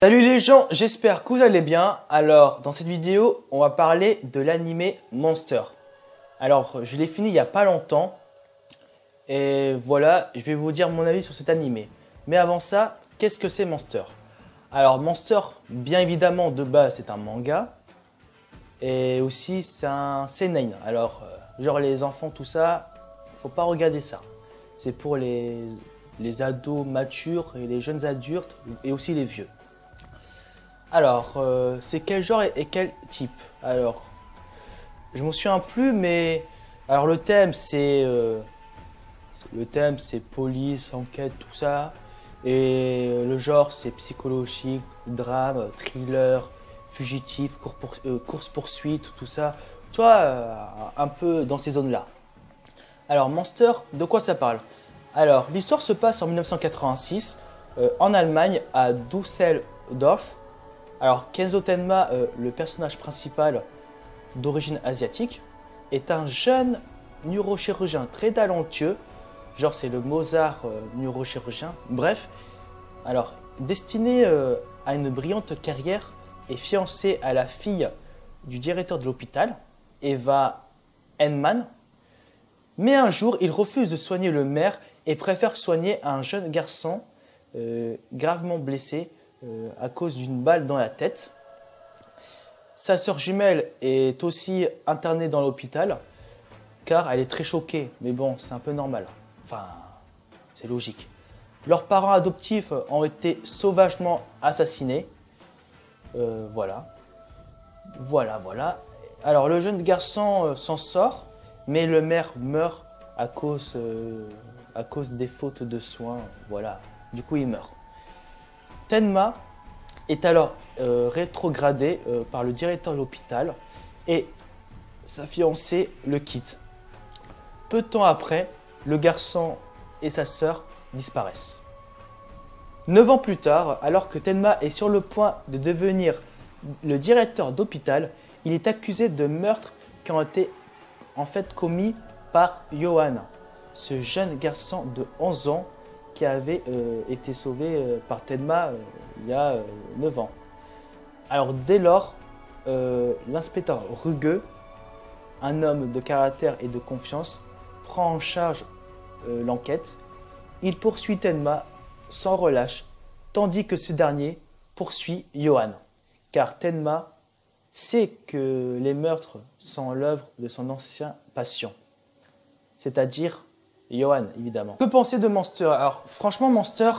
Salut les gens, j'espère que vous allez bien. Alors, dans cette vidéo, on va parler de l'animé Monster. Alors, je l'ai fini il n'y a pas longtemps. Et voilà, je vais vous dire mon avis sur cet animé. Mais avant ça, qu'est-ce que c'est Monster? Alors, Monster, bien évidemment, de base, c'est un manga. Et aussi, c'est un seinen. Alors, genre les enfants, tout ça, faut pas regarder ça. C'est pour les ados matures et les jeunes adultes et aussi les vieux. Alors, c'est quel genre et quel type? Alors, je m'en souviens plus, mais alors le thème c'est police, enquête, tout ça, et le genre c'est psychologique, drame, thriller, fugitif, course poursuite, tout ça. Tu vois, un peu dans ces zones-là. Alors, Monster, de quoi ça parle? Alors, l'histoire se passe en 1986 en Allemagne, à Düsseldorf. Alors, Kenzo Tenma, le personnage principal d'origine asiatique, est un jeune neurochirurgien très talentueux. Genre, c'est le Mozart neurochirurgien. Bref, alors, destiné à une brillante carrière et fiancé à la fille du directeur de l'hôpital, Eva Henman. Mais un jour, il refuse de soigner le maire et préfère soigner un jeune garçon gravement blessé à cause d'une balle dans la tête. Sa sœur jumelle est aussi internée dans l'hôpital car elle est très choquée, mais bon, c'est un peu normal. Enfin, c'est logique. Leurs parents adoptifs ont été sauvagement assassinés. Voilà. Alors, le jeune garçon s'en sort, mais le maire meurt à cause des fautes de soins. Voilà. Du coup, il meurt. Tenma est alors rétrogradé par le directeur de l'hôpital et sa fiancée le quitte. Peu de temps après, le garçon et sa sœur disparaissent. 9 ans plus tard, alors que Tenma est sur le point de devenir le directeur d'hôpital, il est accusé de meurtres qui ont été en fait commis par Johan, ce jeune garçon de 11 ans qui avait été sauvé par Tenma il y a 9 ans. Alors dès lors, l'inspecteur rugueux, un homme de caractère et de confiance, prend en charge l'enquête. Il poursuit Tenma sans relâche, tandis que ce dernier poursuit Johan, car Tenma sait que les meurtres sont l'œuvre de son ancien patient, c'est-à-dire Johan, évidemment. Que penser de Monster? Alors, franchement, Monster,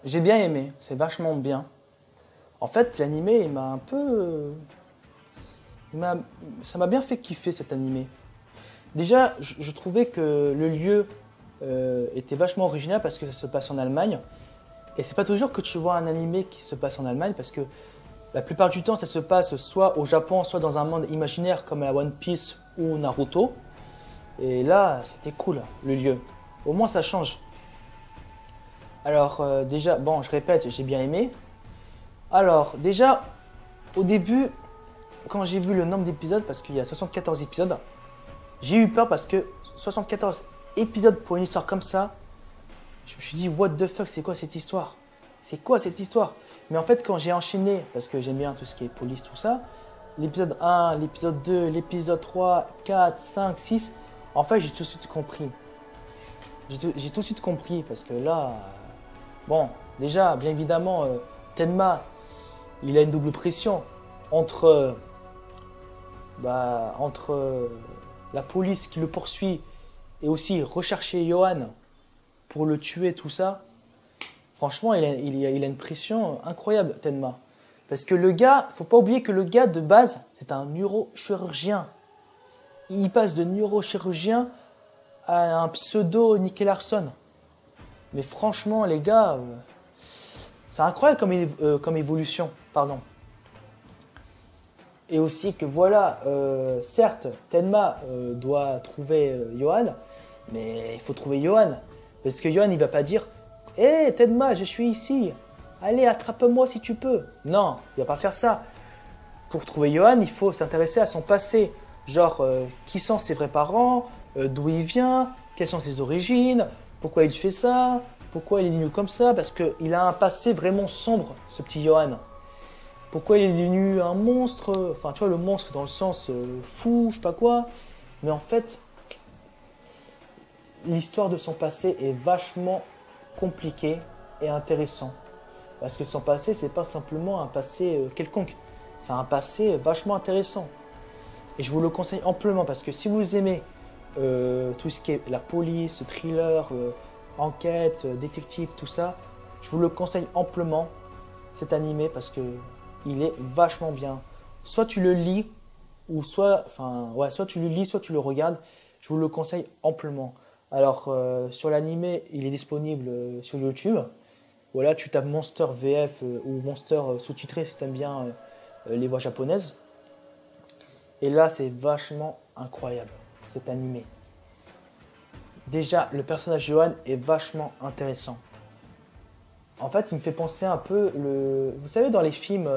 j'ai bien aimé. C'est vachement bien. En fait, l'animé, il m'a un peu... Ça m'a bien fait kiffer, cet animé. Déjà, je trouvais que le lieu était vachement original parce que ça se passe en Allemagne. Et c'est pas toujours que tu vois un animé qui se passe en Allemagne parce que la plupart du temps, ça se passe soit au Japon, soit dans un monde imaginaire comme la One Piece ou Naruto. Et là, c'était cool, le lieu. Au moins, ça change. Alors, déjà, bon, je répète, j'ai bien aimé. Alors, déjà, au début, quand j'ai vu le nombre d'épisodes, parce qu'il y a 74 épisodes, j'ai eu peur parce que 74 épisodes pour une histoire comme ça, je me suis dit, what the fuck, c'est quoi cette histoire? C'est quoi cette histoire? Mais en fait, quand j'ai enchaîné, parce que j'aime bien tout ce qui est police, tout ça, l'épisode 1, l'épisode 2, l'épisode 3, 4, 5, 6... En fait, j'ai tout de suite compris. J'ai tout de suite compris parce que là, bon, déjà, bien évidemment, Tenma, il a une double pression entre la police qui le poursuit et aussi rechercher Johan pour le tuer, tout ça. Franchement, il a une pression incroyable, Tenma. Parce que le gars, faut pas oublier que le gars de base, c'est un neurochirurgien. Il passe de neurochirurgien à un pseudo Nicky Larson. Mais franchement, les gars, c'est incroyable comme évolution. Pardon. Et aussi que voilà, certes, Tenma doit trouver Johan, mais il faut trouver Johan. Parce que Johan, il va pas dire « Hé, Tenma, je suis ici. Allez, attrape-moi si tu peux. » Non, il va pas faire ça. Pour trouver Johan, il faut s'intéresser à son passé. Genre, qui sont ses vrais parents, d'où il vient, quelles sont ses origines, pourquoi il fait ça, Pourquoi il est devenu comme ça? Parce qu'il a un passé vraiment sombre, ce petit Johan. Pourquoi il est devenu un monstre? Enfin, tu vois, le monstre dans le sens fou, je sais pas quoi. Mais en fait, l'histoire de son passé est vachement compliquée et intéressant. Parce que son passé, c'est pas simplement un passé quelconque. C'est un passé vachement intéressant. Et je vous le conseille amplement parce que si vous aimez tout ce qui est la police, thriller, enquête, détective, tout ça, je vous le conseille amplement cet animé parce que il est vachement bien. Soit tu le lis, ou soit tu le lis, soit tu le regardes. Je vous le conseille amplement. Alors sur l'animé, il est disponible sur YouTube. Voilà, tu tapes Monster VF ou Monster sous-titré si tu aimes bien les voix japonaises. Et là, c'est vachement incroyable, cet animé. Déjà, le personnage Johan est vachement intéressant. En fait, il me fait penser un peu, vous savez, dans les films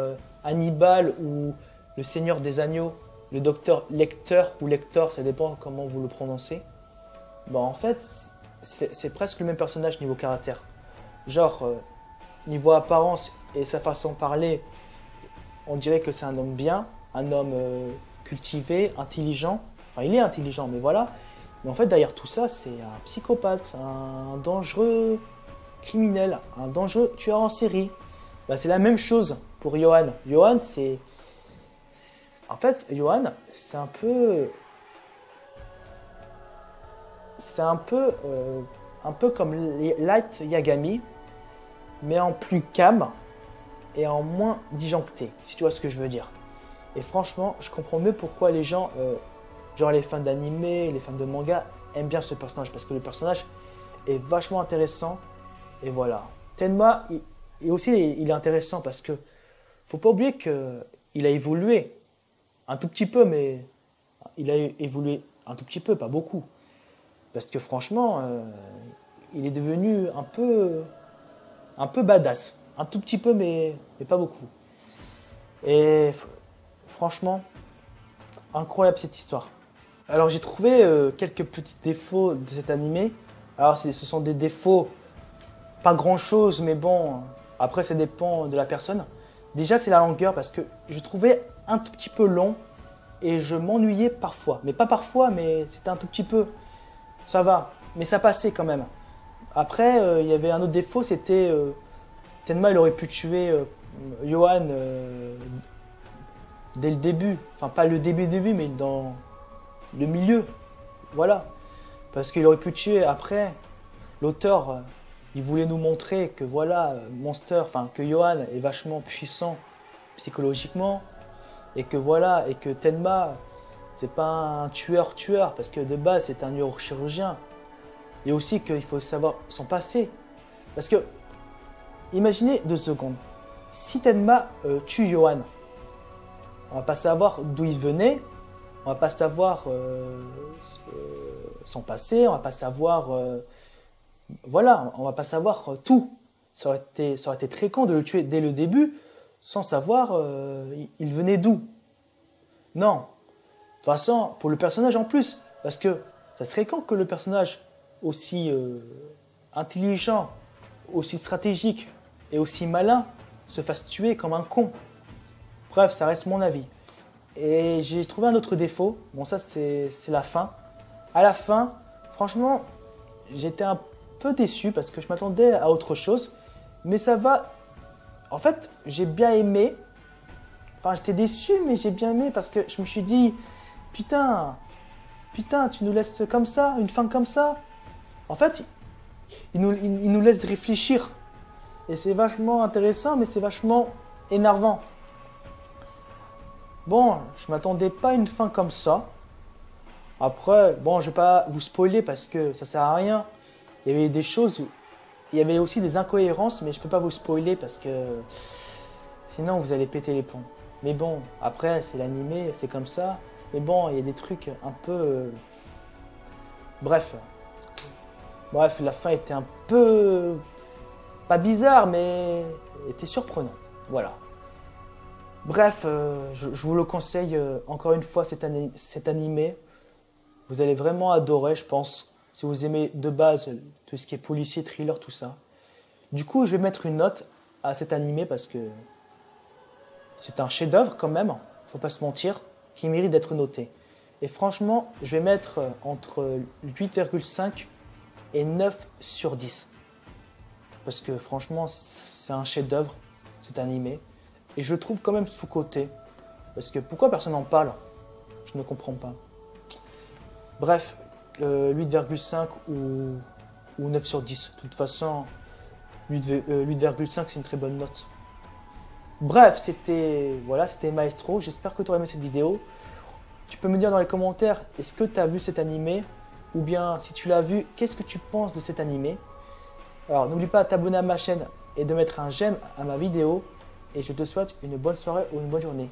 Hannibal ou Le Seigneur des Agneaux, le docteur Lecter ou Lector, ça dépend comment vous le prononcez. Bon, en fait, c'est presque le même personnage niveau caractère. Genre, niveau apparence et sa façon de parler, on dirait que c'est un homme bien, un homme cultivé, intelligent. Enfin, il est intelligent, mais voilà. Mais en fait, derrière tout ça, c'est un psychopathe, un dangereux criminel, un dangereux tueur en série. Bah, c'est la même chose pour Johan. Johan, c'est... En fait, Johan, c'est un peu... C'est un peu comme Light Yagami, mais en plus calme et en moins disjoncté, si tu vois ce que je veux dire. Et franchement, je comprends mieux pourquoi les gens, genre les fans d'animé, les fans de manga, aiment bien ce personnage, parce que le personnage est vachement intéressant. Et voilà. Tenma, il aussi, il est intéressant parce que faut pas oublier qu'il a évolué un tout petit peu, mais il a évolué un tout petit peu, pas beaucoup. Parce que franchement, il est devenu un peu badass. Un tout petit peu, mais pas beaucoup. Et franchement, incroyable cette histoire. Alors j'ai trouvé quelques petits défauts de cet animé. Alors ce sont des défauts, pas grand chose, mais bon, après ça dépend de la personne. Déjà c'est la longueur parce que je trouvais un tout petit peu long et je m'ennuyais parfois. Mais pas parfois, mais c'était un tout petit peu. Ça va, mais ça passait quand même. Après, il y avait un autre défaut, c'était Tenma il aurait pu tuer Johan dès le début. Enfin pas le début, mais dans le milieu. Voilà. Parce qu'il aurait pu tuer après. L'auteur, il voulait nous montrer que voilà, Monster, enfin que Johan est vachement puissant psychologiquement. Et que voilà, et que Tenma, c'est pas un tueur, parce que de base c'est un neurochirurgien. Et aussi qu'il faut savoir son passé. Parce que, imaginez 2 secondes, si Tenma tue Johan, on va pas savoir d'où il venait, on va pas savoir son passé, on va pas savoir, voilà, on va pas savoir tout. Ça aurait été très con de le tuer dès le début, sans savoir il venait d'où. Non. De toute façon, pour le personnage en plus, parce que ça serait con que le personnage aussi intelligent, aussi stratégique et aussi malin se fasse tuer comme un con. Bref, ça reste mon avis. Et j'ai trouvé un autre défaut. Bon, ça, c'est la fin. À la fin, franchement, j'étais un peu déçu parce que je m'attendais à autre chose. Mais ça va. En fait, j'ai bien aimé. Enfin, j'étais déçu, mais j'ai bien aimé parce que je me suis dit, putain, tu nous laisses comme ça, une fin comme ça. En fait, il nous laisse réfléchir. Et c'est vachement intéressant, mais c'est vachement énervant. Bon, je m'attendais pas à une fin comme ça. Après, bon, je vais pas vous spoiler parce que ça sert à rien. Il y avait des choses, il y avait aussi des incohérences, mais je peux pas vous spoiler parce que sinon vous allez péter les plombs. Mais bon, après, c'est l'animé, c'est comme ça. Mais bon, il y a des trucs un peu... Bref, la fin était un peu... Pas bizarre, mais était surprenant. Voilà. Bref, je vous le conseille encore une fois cet animé. Vous allez vraiment adorer, je pense. Si vous aimez de base tout ce qui est policier, thriller, tout ça. Du coup, je vais mettre une note à cet animé parce que c'est un chef-d'œuvre quand même, faut pas se mentir, qui mérite d'être noté. Et franchement, je vais mettre entre 8,5 et 9 sur 10. Parce que franchement, c'est un chef-d'œuvre, cet animé. Et je le trouve quand même sous-coté. Parce que pourquoi personne n'en parle? Je ne comprends pas. Bref, 8,5 ou 9 sur 10. De toute façon, 8,5 c'est une très bonne note. Bref, c'était Maestro. J'espère que tu auras aimé cette vidéo. Tu peux me dire dans les commentaires, est-ce que tu as vu cet animé? Ou bien, si tu l'as vu, qu'est-ce que tu penses de cet animé? Alors, n'oublie pas de t'abonner à ma chaîne et de mettre un j'aime à ma vidéo. Et je te souhaite une bonne soirée ou une bonne journée.